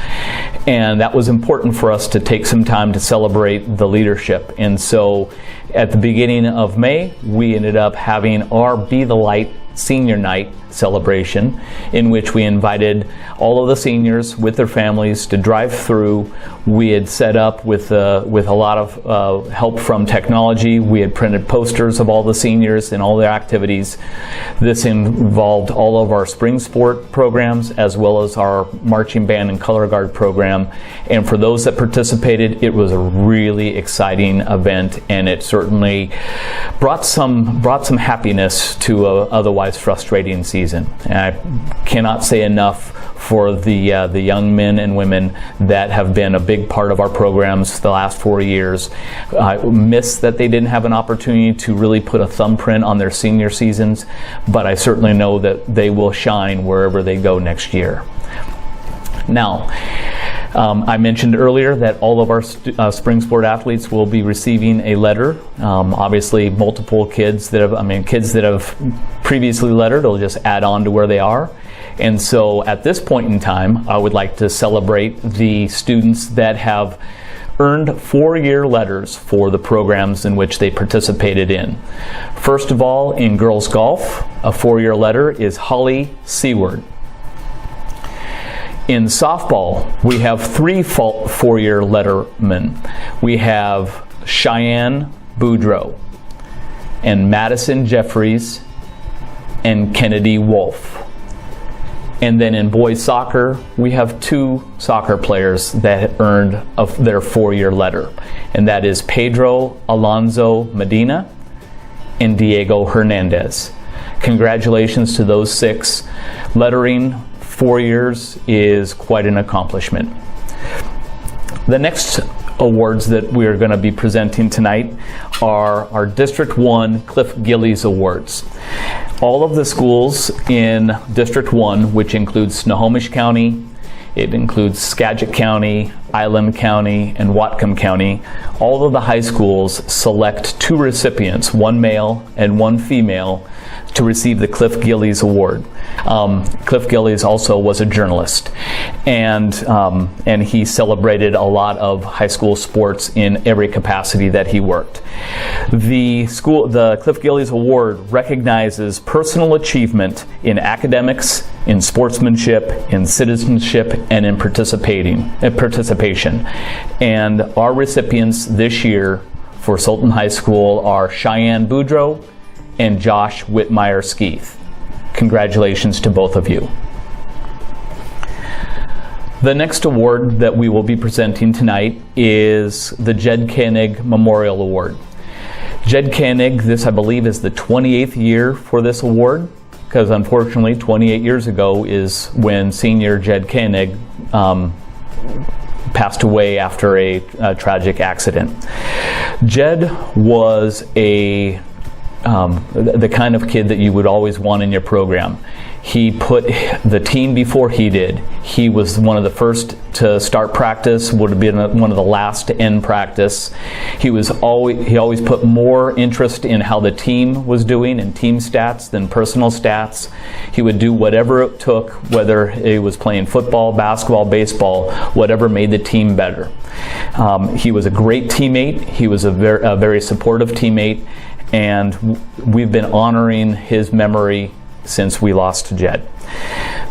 And that was important for us to take some time to celebrate the leadership. And so at the beginning of May, we ended up having our Be the Light senior night celebration, in which we invited all of the seniors with their families to drive through. We had set up with a lot of help from technology. We had printed posters of all the seniors and all their activities. This involved all of our spring sport programs as well as our marching band and color guard program. And for those that participated, it was a really exciting event, and it certainly brought some happiness to a otherwise frustrating season. And I cannot say enough for the young men and women that have been a big part of our programs the last 4 years. I miss that they didn't have an opportunity to really put a thumbprint on their senior seasons, but I certainly know that they will shine wherever they go next year. Now, I mentioned earlier that all of our spring sport athletes will be receiving a letter. Obviously, multiple kids that have previously lettered will just add on to where they are. And so at this point in time, I would like to celebrate the students that have earned 4-year letters for the programs in which they participated in. First of all, in girls golf, a 4-year letter is Holly Seward. In softball, we have 3 4-year lettermen. We have Cheyenne Boudreau and Madison Jeffries and Kennedy Wolf. And then in boys soccer, we have 2 soccer players that earned their 4-year letter, and that is Pedro Alonso Medina and Diego Hernandez. Congratulations to those 6. Lettering 4 years is quite an accomplishment. The next awards that we are going to be presenting tonight are our District 1 Cliff Gillies Awards. All of the schools in District 1, which includes Snohomish County, it includes Skagit County, Island County, and Whatcom County, all of the high schools select 2 recipients, 1 male and 1 female, to receive the Cliff Gillies Award. Cliff Gillies also was a journalist, and he celebrated a lot of high school sports in every capacity that he worked. The Cliff Gillies Award recognizes personal achievement in academics, in sportsmanship, in citizenship, and in participation. And our recipients this year for Sultan High School are Cheyenne Boudreau and Josh Whitmire Skeeth. Congratulations to both of you. The next award that we will be presenting tonight is the Jed Koenig Memorial Award. Jed Koenig, this I believe is the 28th year for this award, because unfortunately 28 years ago is when senior Jed Koenig passed away after a tragic accident. Jed was the kind of kid that you would always want in your program. He put the team before he did. He was one of the first to start practice, would have been one of the last to end practice. He always put more interest in how the team was doing and team stats than personal stats. He would do whatever it took, whether he was playing football, basketball, baseball, whatever made the team better. He was a great teammate. He was a very supportive teammate, and we've been honoring his memory since we lost Jed.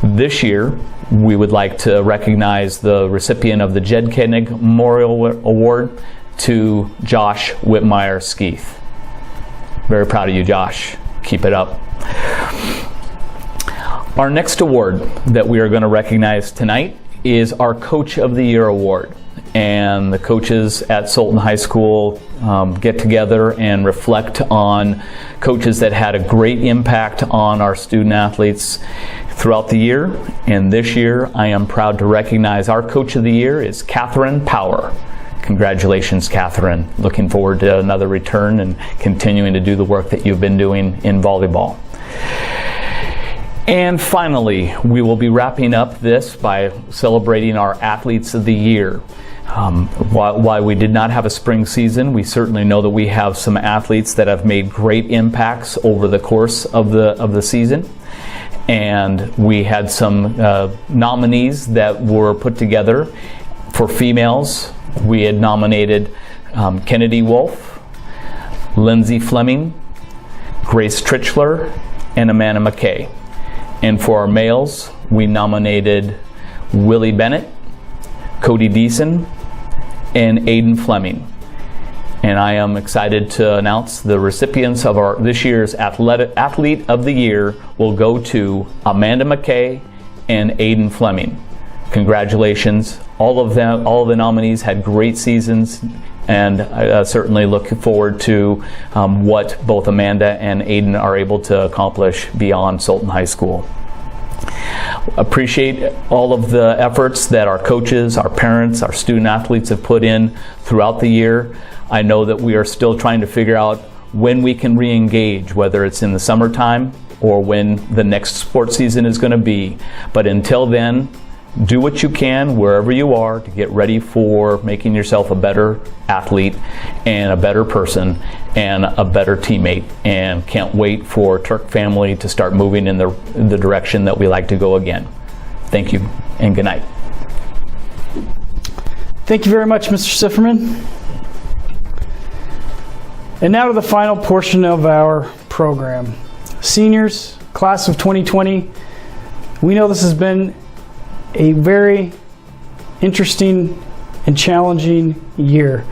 This year, we would like to recognize the recipient of the Jed Koenig Memorial Award to Josh Whitmire Skeeth. Very proud of you, Josh. Keep it up. Our next award that we are going to recognize tonight is our Coach of the Year Award. And the coaches at Sultan High School get together and reflect on coaches that had a great impact on our student athletes throughout the year. And this year, I am proud to recognize our Coach of the Year is Catherine Power. Congratulations, Catherine. Looking forward to another return and continuing to do the work that you've been doing in volleyball. And finally, we will be wrapping up this by celebrating our Athletes of the Year. While we did not have a spring season, we certainly know that we have some athletes that have made great impacts over the course of the season. And we had some nominees that were put together. For females, we had nominated Kennedy Wolf, Lindsay Fleming, Grace Tritchler, and Amanda McKay. And for our males, we nominated Willie Bennett, Cody Deason, and Aiden Fleming. And I am excited to announce the recipients of this year's Athlete of the Year will go to Amanda McKay and Aiden Fleming. Congratulations. All of the nominees had great seasons, and I certainly look forward to what both Amanda and Aiden are able to accomplish beyond Sultan High School. Appreciate all of the efforts that our coaches, our parents, our student athletes have put in throughout the year. I know that we are still trying to figure out when we can re-engage, whether it's in the summertime or when the next sports season is going to be. But until then, do what you can wherever you are to get ready for making yourself a better athlete and a better person and a better teammate. And can't wait for Turk family to start moving in the direction that we like to go again. Thank you and good night. Thank you very much, Mr. Sifferman. And now to the final portion of our program. Seniors, class of 2020, we know this has been a very interesting and challenging year.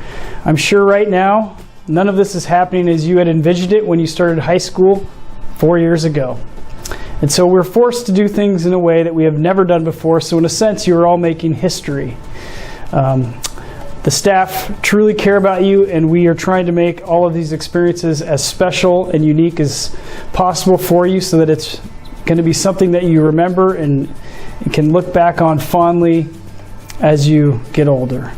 I'm sure right now, none of this is happening as you had envisioned it when you started high school 4 years ago. And so we're forced to do things in a way that we have never done before. So in a sense, you're all making history. The staff truly care about you, and we are trying to make all of these experiences as special and unique as possible for you so that it's going to be something that you remember and can look back on fondly as you get older.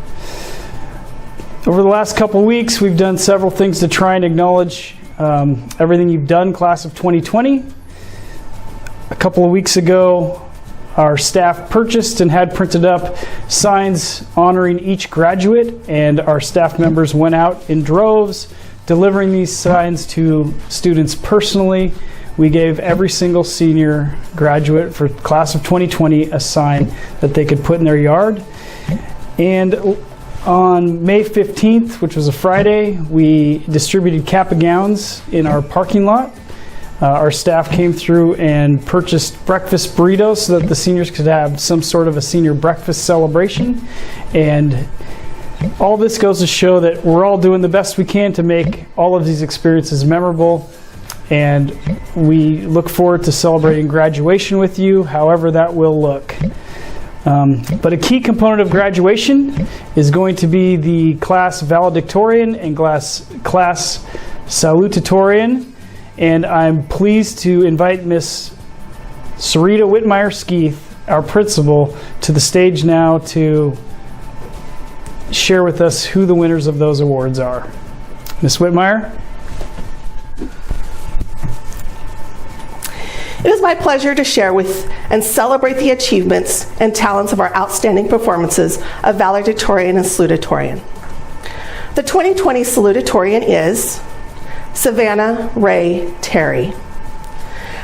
Over the last couple weeks, we've done several things to try and acknowledge everything you've done, class of 2020. A couple of weeks ago, our staff purchased and had printed up signs honoring each graduate, and our staff members went out in droves delivering these signs to students personally. We gave every single senior graduate for class of 2020 a sign that they could put in their yard. And on May 15th, which was a Friday, we distributed cap and gowns in our parking lot. Our staff came through and purchased breakfast burritos so that the seniors could have some sort of a senior breakfast celebration. And all this goes to show that we're all doing the best we can to make all of these experiences memorable. And we look forward to celebrating graduation with you, however that will look. But a key component of graduation is going to be the class valedictorian and class salutatorian. And I'm pleased to invite Miss Sarita Whitmire Skeeth, our principal, to the stage now to share with us who the winners of those awards are. Miss Whitmire? It is my pleasure to share with and celebrate the achievements and talents of our outstanding performances of Valedictorian and Salutatorian. The 2020 Salutatorian is Savannah Ray Terry.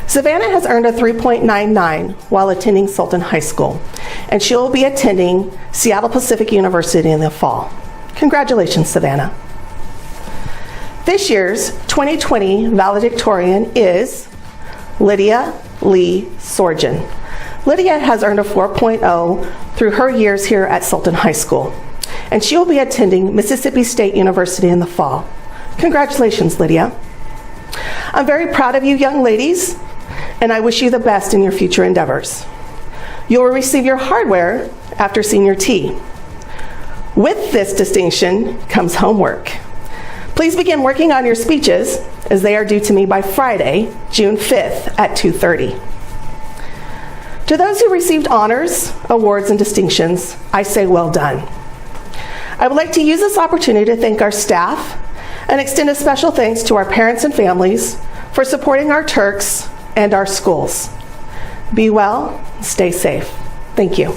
Savannah has earned a 3.99 while attending Sultan High School, and she will be attending Seattle Pacific University in the fall. Congratulations, Savannah. This year's 2020 Valedictorian is Lydia Lee Sorgen. Lydia has earned a 4.0 through her years here at Sultan High School, and she will be attending Mississippi State University in the fall. Congratulations, Lydia. I'm very proud of you young ladies, and I wish you the best in your future endeavors. You will receive your hardware after Senior Tea. With this distinction comes homework. Please begin working on your speeches as they are due to me by Friday, June 5th at 2:30. To those who received honors, awards, and distinctions, I say well done. I would like to use this opportunity to thank our staff and extend a special thanks to our parents and families for supporting our Turks and our schools. Be well, stay safe. Thank you.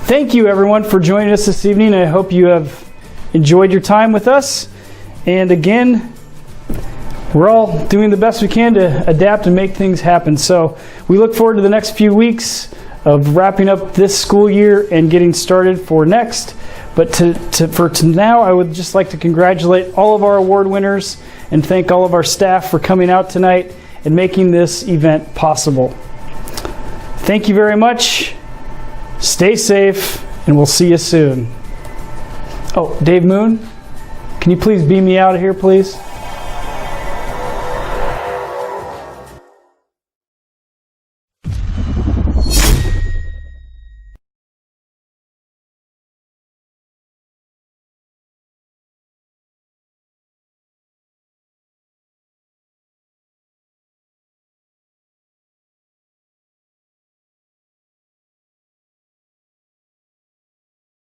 Thank you, everyone, for joining us this evening. I hope you have enjoyed your time with us. And again, we're all doing the best we can to adapt and make things happen. So we look forward to the next few weeks of wrapping up this school year and getting started for next. But for now, I would just like to congratulate all of our award winners and thank all of our staff for coming out tonight and making this event possible. Thank you very much. Stay safe, and we'll see you soon. Oh, Dave Moon, can you please beam me out of here, please?